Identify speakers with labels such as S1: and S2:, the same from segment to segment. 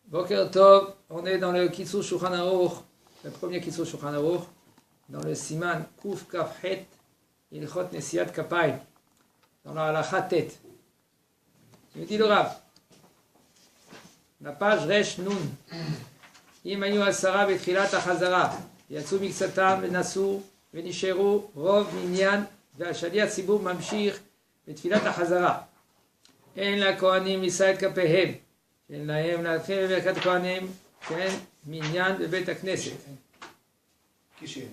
S1: Boker Tov, on est dans le Kitzur Shulchan Aruch, le premier Kitzur Shulchan Aruch, dans le Siman Kuf Kaf Het, Ilchot Nesiat Kapayim, dans la Halacha Tet. Je me dis le Rav, la page Resh Nun, Im Ayu Asara Betchilat HaChazara, Yatsu Miksatam Venasu, Venisheru, Rov Minyan, והשליח ציבור ממשיך בתפילת החזרה. אין לכהנים לישא את כפיהם, שאין להם להתחיל בברכת הכהנים, שאין מניין בבית הכנסת.
S2: כשאין.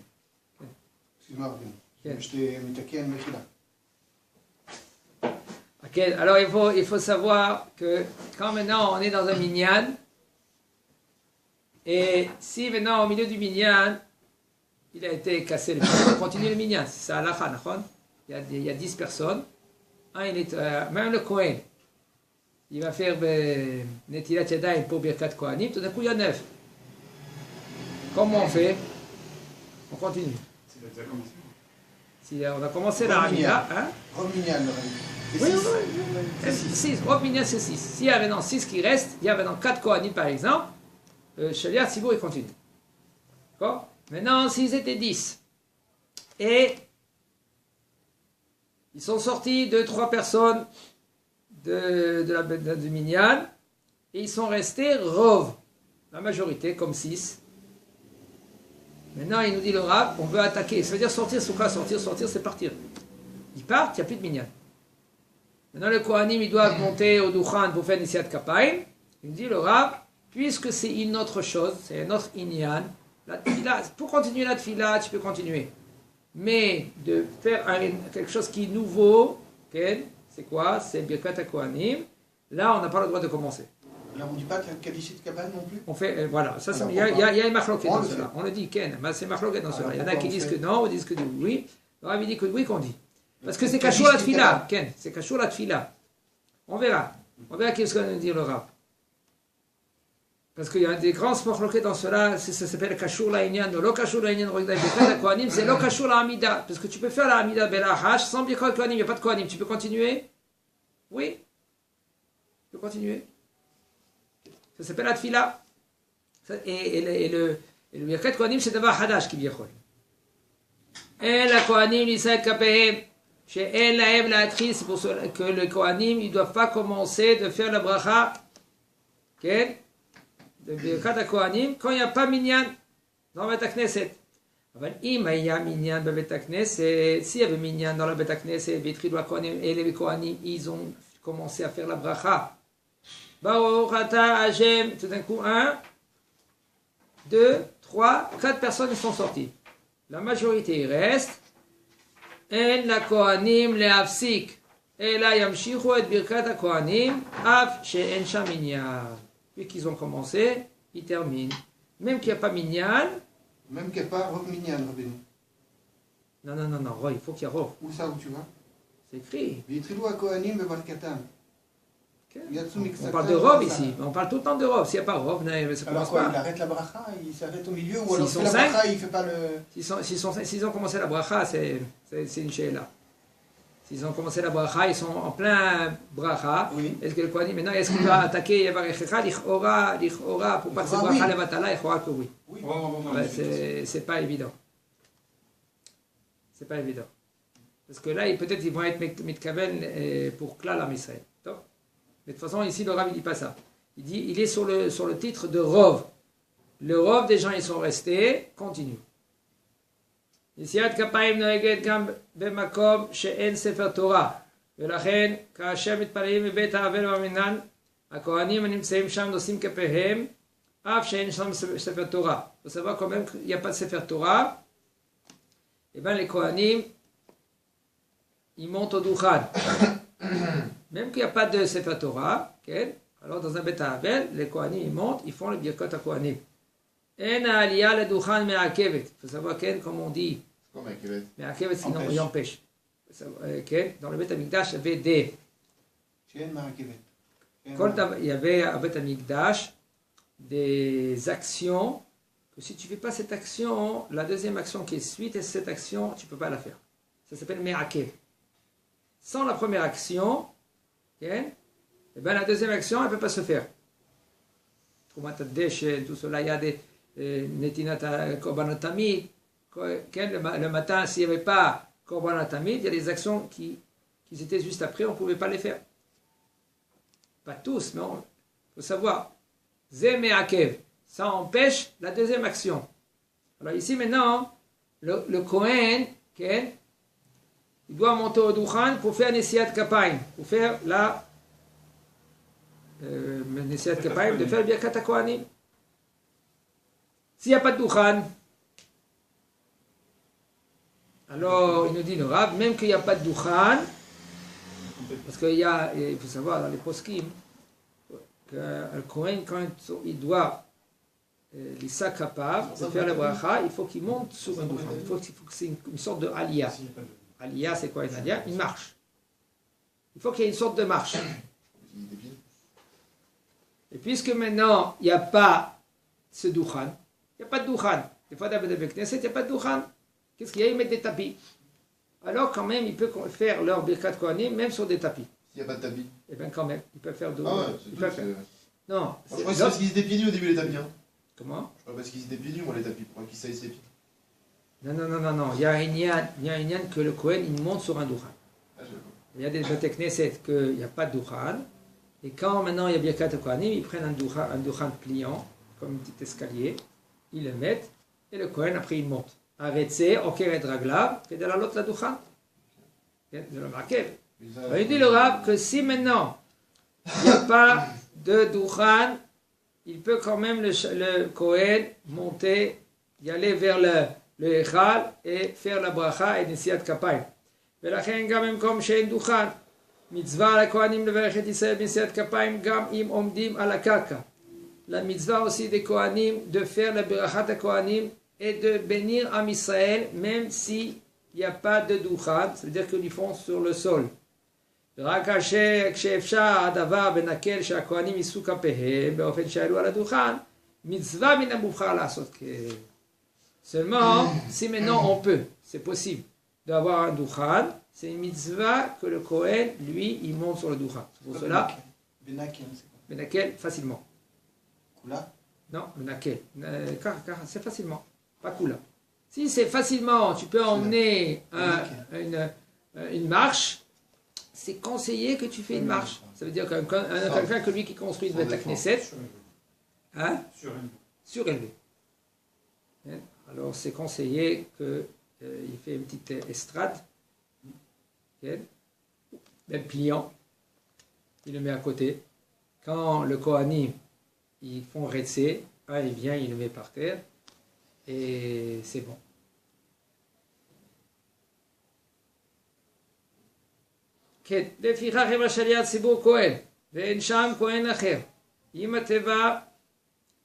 S2: סלימה רבינו. מתקן מחילה.
S1: Ok, alors il faut savoir que quand maintenant on est dans un minyan, et si maintenant au milieu du minyan, il a été cassé le minyan, on continue le minyan, c'est ça halakha, nachon? Il y a 10 personnes, il est, même le Kohen, il va faire Netilat Yadayim pour Birkat Kohanim, tout d'un coup il y a 9. Comment on fait? On continue. Si on a commencé la Hamida, hein?
S2: Rov Minyan,
S1: Oui, 6. Rov Minyan, c'est 6. S'il y a maintenant 6 qui restent, il y a maintenant 4 Kohanim par exemple, Shaliach Tzibur il continue. D'accord? Maintenant, s'ils étaient 10, et ils sont sortis 2-3 personnes du minyan, et ils sont restés Rov, la majorité, comme 6. Maintenant, il nous dit le Rav, on veut attaquer. Ça veut dire sortir, c'est quoi? Sortir, c'est partir. Ils partent, il n'y a plus de minyan. Maintenant, le Kohanim, ils doivent monter au Duchan pour faire Nesiat Kapayim. Il nous dit le Rav, puisque c'est une autre chose, c'est un autre inyan, la tfila, pour continuer la tfila, tu peux continuer. Mais de faire quelque chose qui est nouveau, okay, c'est quoi? C'est Birkat Kohanim. Là, on n'a pas le droit de commencer.
S2: Là, on ne dit pas Kaddish Kabbalah non plus?
S1: On fait, voilà. Il y a une marloquette dans cela. On le dit, Ken, mais c'est marloquette dans cela. Il y en a qui disent que non, ou disent que oui. Le Rav dit que oui qu'on dit. Parce que c'est Kashur la tfila, Ken. C'est Kashur la tfila. On verra. On verra qu'est-ce qu'on va nous dire le Rav. Parce qu'il y a des grands marloquettes dans cela, ça s'appelle Kashur la Inyan, le Kashur la Inyan, Birkat Kohanim, c'est le Kashur la Hamida. Parce que tu peux faire la Hamida Belahash sans Birkat Kohanim, il n'y a pas de Kohanim. Tu peux continuer? Oui. Tu peux continuer. Ça s'appelle la Tfila. Et le Birkat Kohanim, c'est d'abord Hadash qui vient. Et la Kohanim, l'Israël Kapehem, chez El Lahem la Atri, c'est pour cela que le Kohanim, ils ne doivent pas commencer de faire la bracha. Ok? De Birkat Kohanim, quand il n'y a pas minyan dans la Bet HaKnesset. Il y a minyan dans la Bet HaKnesset. S'il y avait minyan dans la Bet HaKnesset, et les Kohanim, ils ont commencé à faire la bracha. Baruch Ata Hashem, tout d'un coup, 1, 2, 3, 4 personnes ils sont sorties. La majorité reste. En la Kohanim le Afsik. Et là, Yamshichu et Birkat Kohanim, Af she'en sham minyan. Puis qu'ils ont commencé, ils terminent. Même qu'il n'y a pas minyan.
S2: Même qu'il n'y a pas Rov Minyan, Rabbeinu.
S1: Non, il faut qu'il y ait Rov.
S2: Où ça, où tu vas?
S1: C'est écrit.
S2: V'yitrilou ha-Kohanim bebarkatam.
S1: On parle de Rov ici, on parle tout le temps de Rov. S'il n'y a pas Rov, ça commence pas.
S2: Il arrête la bracha, il s'arrête au milieu, ou alors
S1: s'ils
S2: la
S1: sont
S2: bracha, il ne fait pas le...
S1: S'ils ont commencé la bracha, c'est une sheila. S'ils ont commencé la bracha, ils sont en plein bracha.
S2: Oui.
S1: Est-ce que le Kohanim, maintenant, est-ce qu'il va attaquer Yavarechecha, l'Ichora, pour pas que ce bracha levatala, il faudra que oui. C'est pas évident. C'est pas évident. Parce que là, peut-être ils vont être mitkaven pour Klal Am Yisraël. Mais de toute façon, ici, le Rav ne dit pas ça. Il est sur le titre de Rov. Le Rov des gens, ils sont restés, continue. נשיאת כפיים נוהגת גם במקום שאין ספר תורה, ולכן כאשר מתפללים בבית האבל והמינן, הכהנים הנמצאים שם נושאים כפיהם, אף שאין שם ספר תורה. Faut savoir quand même qu'il n'y a pas de ספר תורה, et bien les kohanim, ils montent au Duchan. Même qu'il n'y a pas de ספר תורה, כן? Alors dans un בית האבל, les kohanim ils montent, ils font le birkat הכהנים. En העלייה לדוכן מעכבת. Il faut savoir, comme on dit, מעכבת, sinon il empêche. Dans le Beth Amikdash, il y avait des... Il y avait à Beth Amikdash des actions, que si tu ne fais pas cette action, la deuxième action qui est suite à cette action, tu ne peux pas la faire. Ça s'appelle Me'akev. Sans la première action, et bien la deuxième action, elle ne peut pas se faire. Trumat Deshen, tout cela, il y a des Netinat Korbanot Tamid. Le matin, s'il n'y avait pas Korbanot Tamid, il y a des actions qui étaient juste après, on ne pouvait pas les faire. Pas tous, mais il faut savoir. Zem et Akev, ça empêche la deuxième action. Alors ici maintenant, le Kohen, il doit monter au Duchan pour faire Nesiat Kapayim, pour faire la Nesiat Kapayim, de faire le Birkat HaKohanim. S'il n'y a pas de Duchan, alors il nous dit le Rav, même qu'il n'y a pas de Duchan, parce qu'il faut savoir dans les poskim, que le Kohen, quand il doit l'Issa capable de faire la bracha, il faut qu'il monte sur un Duchan. Il faut que c'est une sorte de aliyah. Aliyah, c'est quoi une aliyah? Une marche. Il faut qu'il y ait une sorte de marche. Et puisque maintenant, il n'y a pas ce Duchan, il n'y a pas de Duchan. Des fois, dans le Knesset, il n'y a pas de Duchan. Qu'est-ce qu'il y a? Ils mettent des tapis. Alors, quand même, ils peuvent faire leur Birkat Kohanim, même sur des tapis.
S3: S'il n'y a pas de tapis.
S1: Eh bien, quand même, ils peuvent faire de.
S3: Ah ouais,
S1: ils peuvent faire. Non.
S3: Je crois que c'est parce qu'ils étaient pieds nus au début, les tapis. Hein.
S1: Comment?
S3: Je crois parce qu'ils étaient pieds nus, moi, les tapis, pour qu'ils saillissent les pieds.
S1: Non. Il y a un yan que le Kohen, il monte sur un Duchan.
S3: Ah,
S1: Il y a des Bate Knesset qu'il n'y a pas de Duchan. Et quand maintenant il y a Birkat Kohanim, ils prennent un Duchan pliant, comme un petit escalier, ils le mettent, et le Kohen, après, il monte. Arrêtez, Okeret Raglav, et de la l'autre la Duchan. De le marquer. Il dit le Rav que si maintenant il n'y a pas de Duchan, il peut quand même le Kohen monter, y aller vers le Echal et faire la bracha et Nesiat Kapayim. ולכן גם במקום שאין דוכן, מצווה על הכהנים לברך את ישראל בנשיאת כפיים גם אם עומדים על הקרקע. La mitzvah aussi des Kohanim de faire la berachat à Kohanim et de bénir Am Israël même s'il n'y a pas de Duchan, c'est-à-dire qu'ils font sur le sol. רק כשאפשר הדבר בנקל שהכהנים יישאו כפיהם באופן שיעלו על הדוכן, מצווה מן המובחר לעשות כן. Seulement, si maintenant on peut, c'est possible d'avoir un Duchan, c'est une mitzvah que le Kohen, lui, il monte sur le Duchan. C'est pour cela.
S2: Benakel, c'est quoi?
S1: Benakel, facilement.
S2: Kula?
S1: Non, Benakel. Car c'est facilement. Pas Kula. Si c'est facilement, tu peux emmener une marche, c'est conseillé que tu fais une marche. Ça veut dire que quelqu'un que lui qui construit une Beth Knesset, hein? Surélevé. Alors c'est conseillé qu'il fait une petite estrade, même pliant, il le met à côté. Quand le Kohanim, ils font Retsé, il vient, il le met par terre, et c'est bon. לפיכך אם השליח ציבור כהן, ואין שם כהן אחר. אם התיבה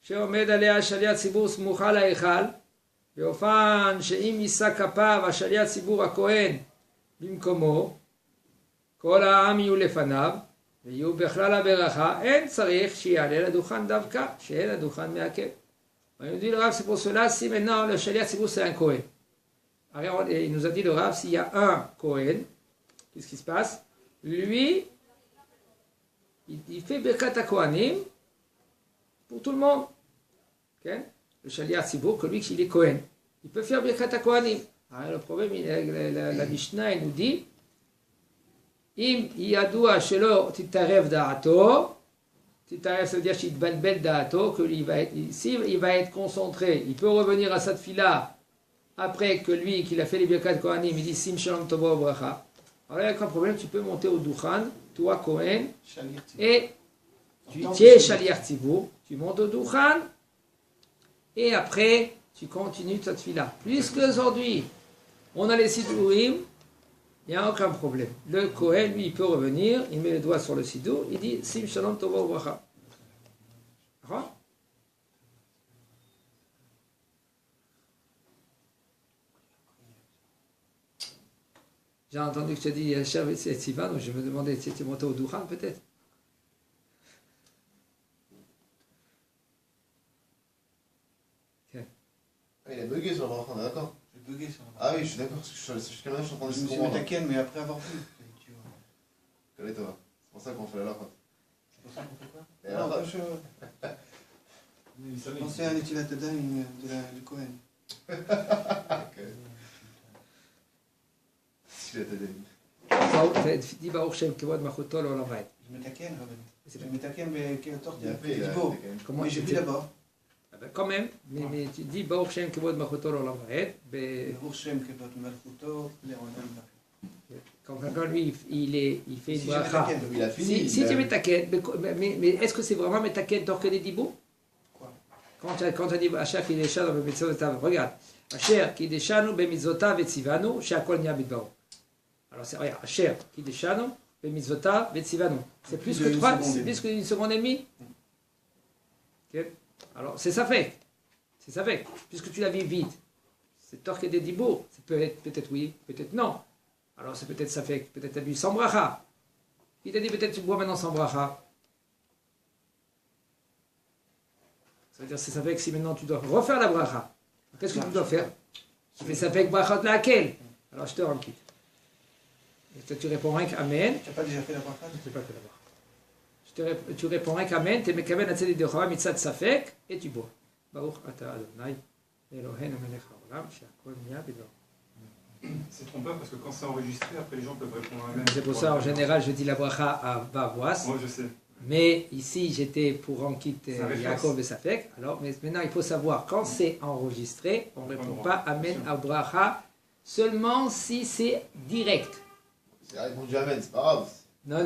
S1: שעומד עליה השליח ציבור סמוכה להיכל, באופן שאם יישא כפיו השליח ציבור הכהן במקומו, כל העם יהיו לפניו, ויהיו בכלל הברכה, אין צריך שיעלה לדוכן דווקא, שאין הדוכן מעכב. On dit le Rav, c'est pour cela, si maintenant le shaliach tzibur c'est un Kohen. Alors, il nous a dit le Rav, s'il y a un Kohen, qu'est-ce qui se passe? Lui, il fait Birkat HaKohanim pour tout le monde. Okay? Le shaliach tzibur, que lui, il est Kohen. Il peut faire Birkat HaKohanim. Alors, le problème, la Mishnah, il nous dit, אם ידוע שלא תתערב דעתו, תתערב, ça veut dire שיתבלבל דעתו, que lui, il va être concentré, il peut revenir à sa tfila après que lui, qu'il a fait les Birkat Kohanim, il dit Sim Shalom Tova Bracha. Alors, il n'y a aucun problème, tu peux monter au Duchan, toi, Kohen, et tu es Shaliach Tzibur, tu montes au Duchan, et après, tu continues ta tfila. Puisqu'aujourd'hui, on a les Sidurim, il n'y a aucun problème. Le Kohen, lui, il peut revenir, il met le doigt sur le Sidour, il dit Sim Shalom Tova Bracha. J'ai entendu que tu as dit Yachar et Sivan, donc je me demandais si tu montais au Duchan peut-être.
S3: Okay. Il a bugué sur le bracha, on est d'accord?
S2: J'ai bugué sur le
S3: Ah oui, je suis d'accord, parce que jusqu'à maintenant je suis en train de
S2: je me suis mis taquin, mais après avoir vu. Tu vois.
S3: Connais-toi. C'est pour ça qu'on fait la lachote.
S2: C'est pour ça qu'on fait quoi?
S3: Et alors,
S2: Pensez à Netilat Yadayim du Cohen.
S1: dis Baruch Shem Kevod Machuto L'Olam Vaed.
S2: Je m'étaquenne, je m'étaquenne, mais quel tort
S3: Il a fait,
S2: Comment j'ai vu d'abord.
S1: Quand même, mais tu dis Baruch Shem Kevod Machuto L'Olam Vaed.
S2: Baruch Shem Kevod Machuto L'Olam Vaed.
S1: Quand lui, il fait une bracha.
S3: Il a fini.
S1: Si tu m'étaquettes, mais est-ce que c'est vraiment m'étaquette Torque des Dibou?
S2: Quoi?
S1: Quand tu as dit Asher qui déchane dans Mitzvotav, regarde. Asher qui déchane Mitzvotav et Tzivano, Sheakol Nia Bidbaro. Alors c'est, regarde, Asher qui déchane Mitzvotav et Tzivano. C'est plus que 3, c'est plus qu'une seconde et demie. Okay. Alors c'est ça fait. C'est ça fait. Puisque tu l'as vu vite. C'est Torque des Dibou. C'est peut-être oui, peut-être non. Alors c'est peut-être ça fait, peut-être tu as bu sans bracha. Il t'a dit peut-être tu bois maintenant sans bracha. Ça veut dire c'est ça fait que si maintenant tu dois refaire la bracha, qu'est-ce que tu dois faire? Tu fais ça fait que brachot laquelle? Alors je te rends quitte. Et tu réponds rien qu'amen.
S2: Tu n'as pas déjà fait la bracha?
S1: Je n'ai pas fait la bracha. Tu réponds rien qu'amen, tu es mekaven atzedek de chava mitzad safek et tu bois. Baruch ata Adonai Eloheinu melech haolam she'akol nהיה bidbaro.
S4: C'est trompeur parce que quand c'est enregistré, après les gens peuvent répondre à même.
S1: C'est pour ça, en général, je dis la bracha à Bavois.
S4: Moi, je sais.
S1: Mais ici, j'étais pour Ankit Yaakov et Safek. Alors, mais maintenant, il faut savoir, quand c'est enregistré, on ne répond pas Amen à bracha, seulement si c'est direct.
S3: C'est répondu Amen, c'est pas grave.
S1: Non,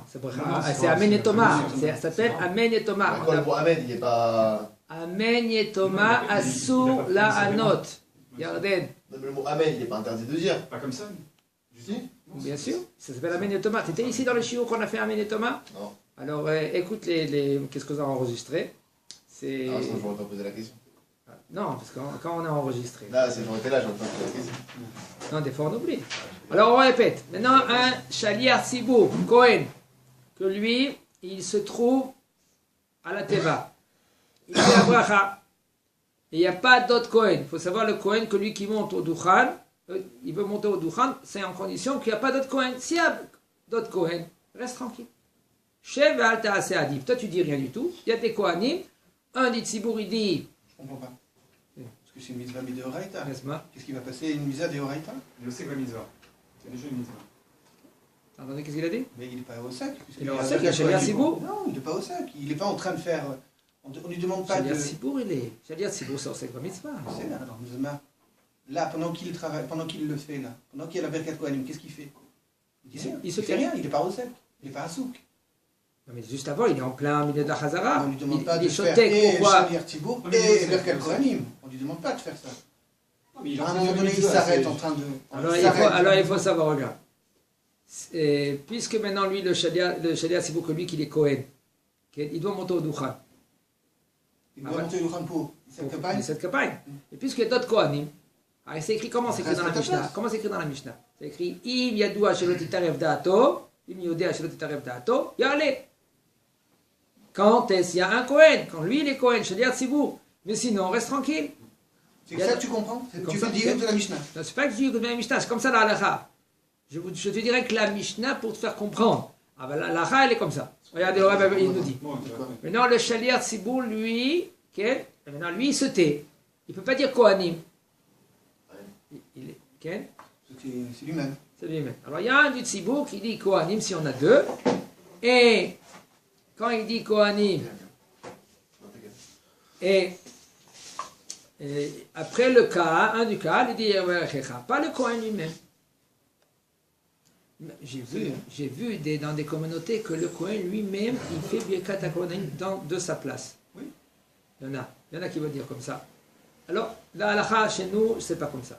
S1: c'est bracha. C'est Amen et Thomas. Ça s'appelle Amen et Thomas.
S3: Quand le mot Amen, il n'est pas.
S1: Amen et Thomas, Assur la Anot. Yarden.
S3: Non, mais le mot Amen, il n'est pas interdit de dire.
S4: Pas comme ça.
S3: Si.
S1: Bien sûr, ça s'appelle Amen et Thomas. Tu étais ici dans le chiot qu'on a fait Amen et Thomas?
S3: Non.
S1: Alors, écoute qu'est-ce qu'on a enregistré. C'est...
S3: Ah, sinon, je n'aurais pas posé la question.
S1: Non, parce que quand on a enregistré.
S3: Là, si j'aurais été là, j'aurais pas posé la question.
S1: Non, des fois on oublie. Alors, on répète. Maintenant, un Shaliach Sibour, Cohen, que lui, il se trouve à la Teva. Il fait la bracha. Et il n'y a pas d'autre Cohen. Il faut savoir le Cohen que lui qui monte au Duchan, il veut monter au Duchan, c'est en condition qu'il n'y a pas d'autre Cohen. S'il y a d'autres Cohen, reste tranquille. Shev Alta Ase Adif. Toi, tu dis rien du tout. Il y a des Kohanim. Un dit Tzibour, il dit.
S2: Je comprends pas. Parce que c'est une mitzvah de Horaïta.
S1: N'est-ce
S2: Qu'est-ce qui va passer? Une mitzvah de Horaïta?
S4: Je sais que la mitzvah. C'est déjà une mitzvah.
S1: Attendez, qu'est-ce qu'il a dit?
S2: Mais il n'est pas au sac.
S1: Il est au sac, il y a Shaliach Sibour.
S2: Non, il n'est pas au sac. Il n'est pas en train de faire. On ne lui demande pas de.
S1: Shaliach Sibour, il est. Shaliach Sibour, c'est au sec mitzvah.
S2: C'est là, alors, là, pendant qu'il travaille, pendant qu'il le fait, là, pendant qu'il y a la Berkat Kohanim, qu'est-ce qu'il fait? Il se fait rien, il n'est pas au sec. Il n'est pas à souk.
S1: Non, mais juste avant, il est en plein milieu de la Chazara.
S2: On ne lui demande pas
S1: Il
S2: de
S1: est
S2: faire
S1: chotek,
S2: et
S1: pourquoi?
S2: Shaliach Tzibour et Berkat Kohanim. On ne lui demande pas de faire ça. À un moment donné, il s'arrête en train de.
S1: Alors il faut savoir, regarde. Puisque maintenant, lui, le Shaliach Sibour, que lui, qu'il est Cohen, il doit monter au Duchan.
S2: Il doit monter le Khan pour cette campagne.
S1: Et puisqu'il y a d'autres Kohanim, alors c'est écrit comment c'est écrit dans la Mishnah? Comment c'est écrit dans la Mishnah? C'est écrit Im Yadoua Shelo Titarev Da'ato, Im Yodea Shelo Titarev Da'ato, Ya'ale. Quand est-ce qu'il y a un Kohen? Quand lui, il est Kohen, Shaliach Sibour. Mais sinon, reste tranquille.
S2: C'est ça que tu comprends? Tu fais dire de la Mishnah.
S1: Non, c'est pas que je dis de la Mishnah, c'est comme ça la halakha. Je te dirais que la Mishnah pour te faire comprendre. Ah ben la halakha, elle est comme ça. Regardez, il nous dit. Maintenant, le Shaliach Sibour, lui, maintenant, lui, il se tait. Il ne peut pas dire Kohanim.
S2: C'est lui-même.
S1: C'est lui-même. Alors, il y a un du Tzibour qui dit Kohanim si on a deux. Et quand il dit Kohanim, et après le cas, un du cas, il dit pas le Kohen lui-même. J'ai vu dans des communautés que le Kohen lui-même, il fait Birkat HaKohanim de sa place.
S2: Oui.
S1: Il y en a qui veulent dire comme ça. Alors, la halakha, chez nous, c'est pas comme ça.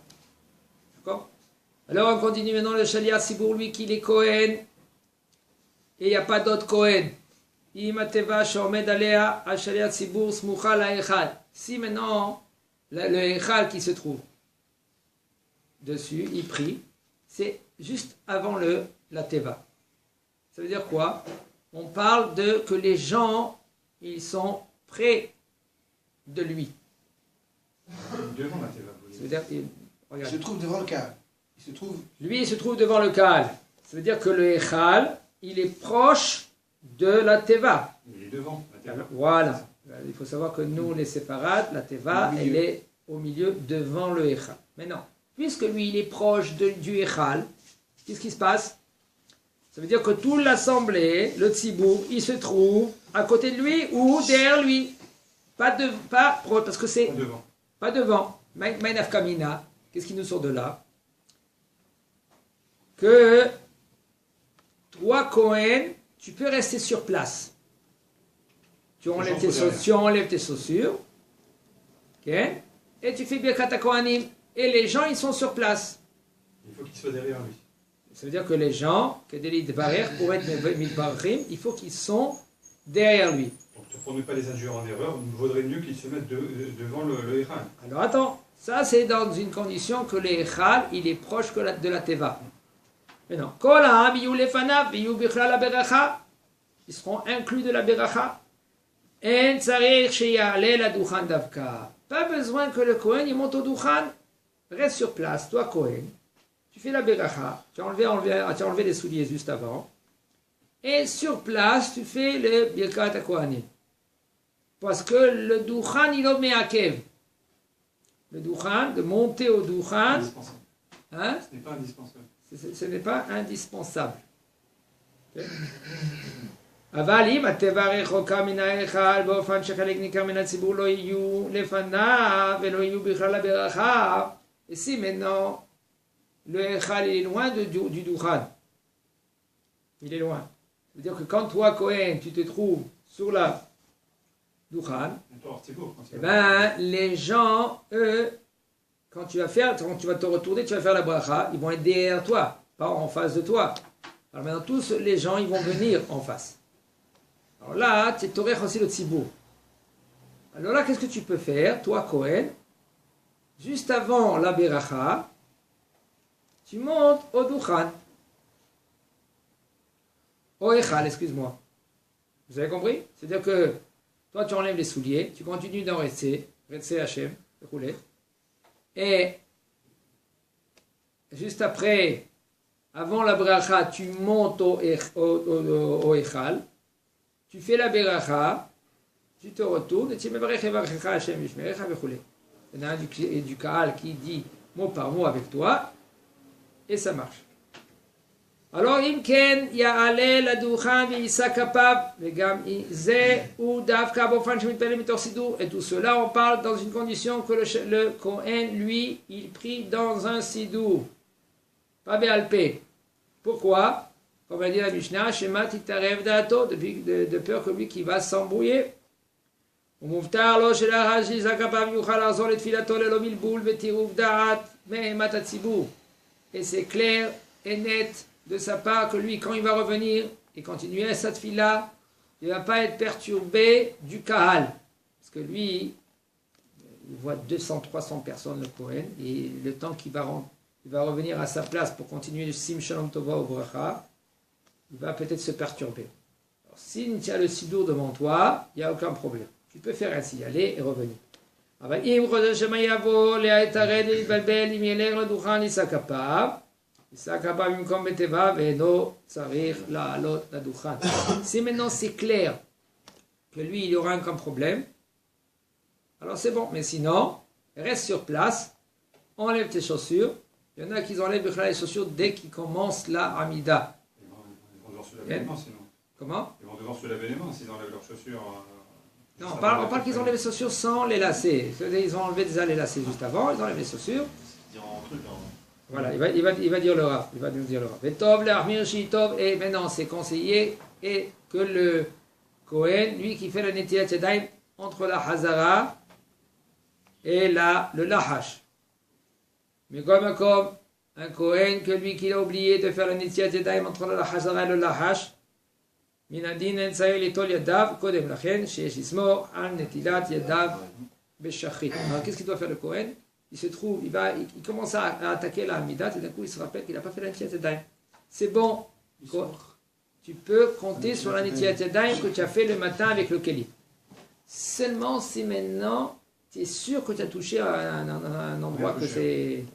S1: D'accord? Alors, on continue maintenant le Shaliach Sibour, lui, qu'il est Kohen. Et il n'y a pas d'autre Kohen. Imateva Shomed Alea, Shaliach Sibour, Smucha la Echal. Si maintenant, le Echal qui se trouve dessus, il prie, c'est juste avant la Teva. Ça veut dire quoi? On parle de que les gens, ils sont près de lui.
S4: Devant la Teva.
S1: Ça veut dire,
S2: Il se trouve devant le cas.
S1: Lui, il se trouve devant le Kaal. Ça veut dire que le Echal, il est proche de la Teva.
S4: Il est devant la Teva.
S1: Voilà. Il faut savoir que nous, les séparades, la teva, elle est au milieu, devant le Echal. Maintenant, puisque lui, il est proche du Echal, qu'est-ce qui se passe? Ça veut dire que toute l'assemblée, le tzibour, il se trouve à côté de lui ou derrière lui. Parce que c'est... Pas devant. Maïnaf Kamina. Qu'est-ce qui nous sort de là? Que toi, Cohen, tu peux rester sur place. Tu enlèves tes chaussures. Okay? Et tu fais Birkat HaKohanim. Et les gens, ils sont sur place.
S4: Il faut qu'ils soient derrière lui.
S1: Ça veut dire que les gens, pour être Mitbarachim, il faut qu'ils sont derrière lui.
S4: Donc, pour ne pas les induire en erreur, il vaudrait mieux qu'ils se mettent devant le Echal.
S1: Alors attends, ça c'est dans une condition que le Echal, il est proche de la Teva. Mais non. Ils seront inclus de la Beracha. Pas besoin que le Kohen il monte au Duchan. Reste sur place, toi Kohen. Tu fais la Beracha. Tu as enlevé les souliers juste avant. Et sur place, tu fais le Birkat HaKohanim. Parce que le Duchan, il est me'akev. Le Duchan, de monter au Duchan. Hein?
S4: Ce n'est pas indispensable.
S1: Ce n'est pas indispensable. אבל אם התיבה רחוקה מן ההיכל באופן שחלק ניכר מן הציבור לא יהיו לפניו ולא יהיו בכלל לברכה, et si maintenant le היכל est loin du Duchan, il est loin. C'est-à-dire que quand toi, Cohen, tu te trouves sur la Duchan, eh ben, les gens, eux, quand tu vas te retourner, tu vas faire la bracha, ils vont être derrière toi, pas en face de toi. Alors maintenant, tous les gens, ils vont venir en face. Alors là, tu aurais aussi le tzibour. Alors là, qu'est-ce que tu peux faire, toi, Cohen? Juste avant la beracha, tu montes au Duchan. Au Echal, excuse-moi. Vous avez compris? C'est-à-dire que toi, tu enlèves les souliers, tu continues d'en rester Hachem, rouler. Et juste après, avant la beracha, tu montes au Echal, tu fais la beracha, tu te retournes et tu mevarech evarecha Hachem yishmerecha v'choulé. Il y en a un du Kaal qui dit mot par mot avec toi, et ça marche. Alors, אם כן, יעלה לדוכן ויישא כפיו, וגם זה הוא דווקא באופן שמתפלל מתוך סידור. Et tout cela, on parle dans une condition que le Kohen, lui, il prie dans un sidour, pas béalpé. Pourquoi? Comme a dit la Mishnah, Shema titarev da'ato, de peur que lui qui va s'embrouiller. ומובטח לו שלאחר שיישא כפיו יוכל לחזור לתפילתו ללא בלבול וטירוף דעת מאימת הציבור. Et c'est clair et net de sa part que lui, quand il va revenir et continuer à cette fila, il ne va pas être perturbé du Kahal. Parce que lui, il voit 200-300 personnes, le Kohen, et le temps qu'il va revenir à sa place pour continuer le Sim Shalom Tova au Bracha, il va peut-être se perturber. Alors, si tu as le Sidour devant toi, il n'y a aucun problème. Tu peux faire ainsi, aller et revenir. אבל אם חוזר שמא יבוא להתערד להתבלבל אם ילך לדוכן יישא כפיו במקום בתיבה ואינו צריך לעלות לדוכן. Si maintenant c'est clair que lui il y aura aucun problème, alors c'est bon, mais sinon reste sur place, enlève tes chaussures. Il y en a qui enlèvent les chaussures dès qu'ils commencent la Hamida.
S4: Ils vont devoir se laver les mains sinon.
S1: Comment?
S4: Ils vont devoir se laver les mains s'ils enlèvent leurs chaussures.
S1: Non, on parle qu'ils enlèvent les chaussures sans les lacets. Ils ont enlevé déjà les lacets juste avant, ils enlèvent les chaussures. Voilà, il va dire le Rav. Il va nous dire le Rav. Et Tov, l'Armir, Shitov, et maintenant c'est conseillé et que le Kohen, lui qui fait la Netilat Yadayim entre la Hazara et le Lahash. Mais comme un Kohen que lui qui a oublié de faire la Netilat Yadayim entre la Hazara et le Lahash, מן הדין אין צריך ליטול ידיו קודם לכן, שיש לשמור על נטילת ידיו בשחית. Alors qu'est-ce qu'il doit faire le Kohen? Il se trouve, il commence à attaquer la Hamidat et d'un coup il se rappelle qu'il n'a pas fait la Netilat Yadayim. C'est bon, tu peux compter sur la Netilat Yadayim que tu as fait le matin avec le Keli. Seulement si maintenant tu es sûr que tu as touché à un endroit il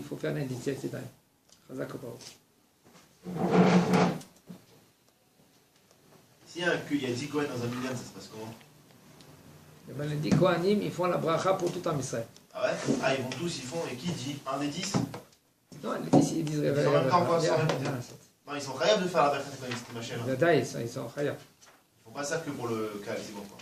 S1: faut faire la Netilat Yadayim. Chazak Obaou.
S3: S'il y a 10 Kohen dans un minyan, ça se passe comment?
S1: Eh ben, les 10 Kohanim, ils font la bracha pour tout un Israël.
S3: Ah ouais? Ah, ils vont tous, ils font. Et qui dit? Un des 10?
S1: Non, les 10, ils disent...
S3: Ils sont en même temps quoi, sans répéter. Non, ils sont capables de faire la bracha de Kohen, c'était ma chaîne.
S1: Ils sont khayab.
S3: Ils font pas ça que pour le cas, c'est bon quoi.